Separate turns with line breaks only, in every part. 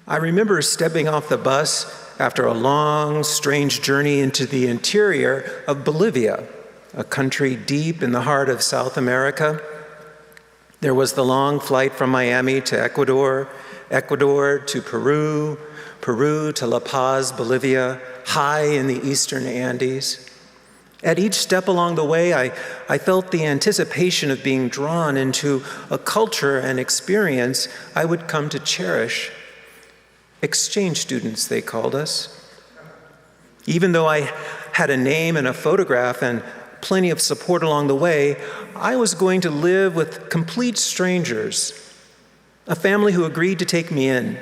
I remember stepping off the bus after a long, strange journey into the interior of Bolivia, a country deep in the heart of South America. There was the long flight from Miami to Ecuador, Ecuador to Peru, Peru to La Paz, Bolivia, high in the eastern Andes. At each step along the way, I felt the anticipation of being drawn into a culture and experience I would come to cherish. Exchange students, they called us. Even though I had a name and a photograph and plenty of support along the way, I was going to live with complete strangers, a family who agreed to take me in.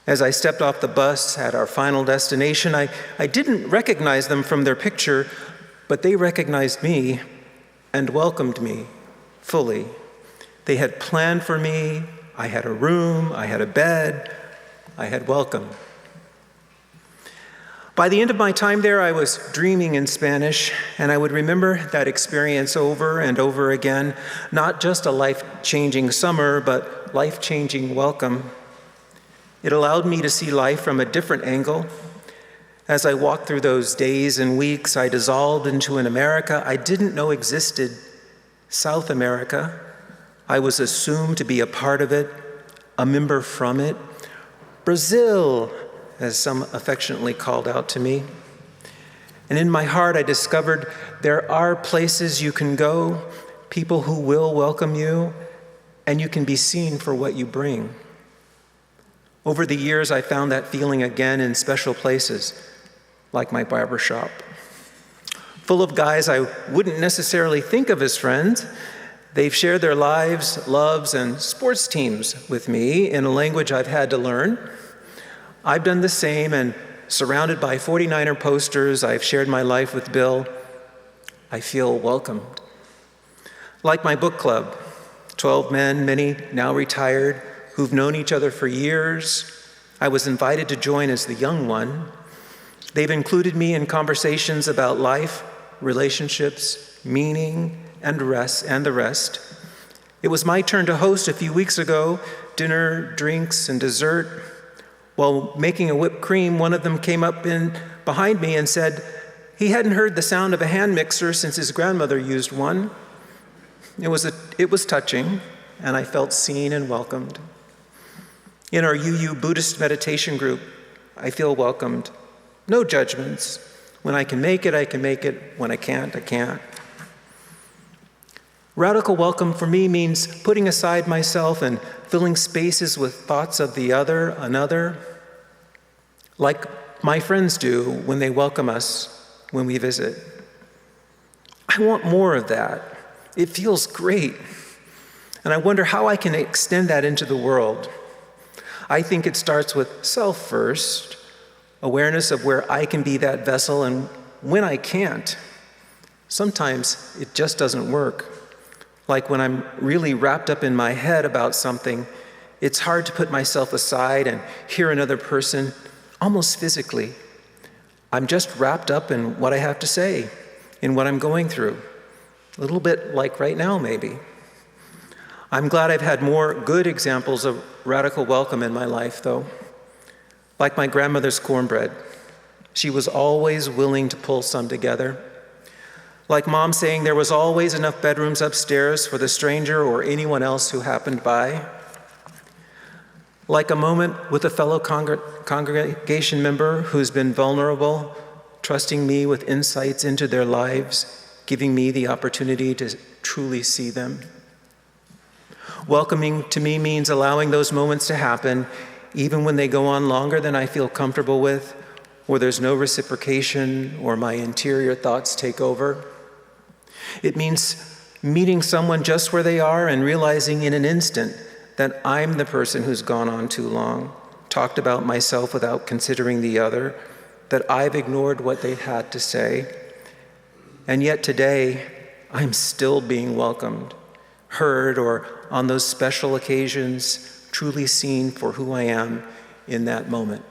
As I stepped off the bus at our final destination, I didn't recognize them from their picture, but they recognized me and welcomed me fully. They had planned for me. I had a room, I had a bed, I had welcome. By the end of my time there, I was dreaming in Spanish, and I would remember that experience over and over again, not just a life-changing summer, but life-changing welcome. It allowed me to see life from a different angle. As I walked through those days and weeks, I dissolved into an America I didn't know existed, South America. I was assumed to be a part of it, a member from it. Brazil, as some affectionately called out to me. And in my heart, I discovered there are places you can go, people who will welcome you, and you can be seen for what you bring. Over the years, I found that feeling again in special places, like my barbershop, full of guys I wouldn't necessarily think of as friends. They've shared their lives, loves, and sports teams with me in a language I've had to learn. I've done the same, and surrounded by 49er posters, I've shared my life with Bill. I feel welcomed. Like my book club, 12 men, many now retired, who've known each other for years. I was invited to join as the young one. They've included me in conversations about life, relationships, meaning, and the rest. It was my turn to host a few weeks ago, dinner, drinks, and dessert. While making a whipped cream, one of them came up behind me and said he hadn't heard the sound of a hand mixer since his grandmother used one. It was touching, and I felt seen and welcomed. In our UU Buddhist meditation group, I feel welcomed. No judgments. When I can make it, I can make it. When I can't, I can't. Radical welcome for me means putting aside myself and filling spaces with thoughts of the other, another, like my friends do when they welcome us when we visit. I want more of that. It feels great. And I wonder how I can extend that into the world. I think it starts with self first, awareness of where I can be that vessel and when I can't. Sometimes it just doesn't work. Like when I'm really wrapped up in my head about something, it's hard to put myself aside and hear another person, almost physically. I'm just wrapped up in what I have to say, in what I'm going through. A little bit like right now, maybe. I'm glad I've had more good examples of radical welcome in my life, though. Like my grandmother's cornbread. She was always willing to pull some together. Like Mom saying there was always enough bedrooms upstairs for the stranger or anyone else who happened by. Like a moment with a fellow congregation member who's been vulnerable, trusting me with insights into their lives, giving me the opportunity to truly see them. Welcoming to me means allowing those moments to happen, even when they go on longer than I feel comfortable with, or there's no reciprocation, or my interior thoughts take over. It means meeting someone just where they are and realizing in an instant that I'm the person who's gone on too long, talked about myself without considering the other, that I've ignored what they had to say. And yet today, I'm still being welcomed, heard, or on those special occasions, truly seen for who I am in that moment.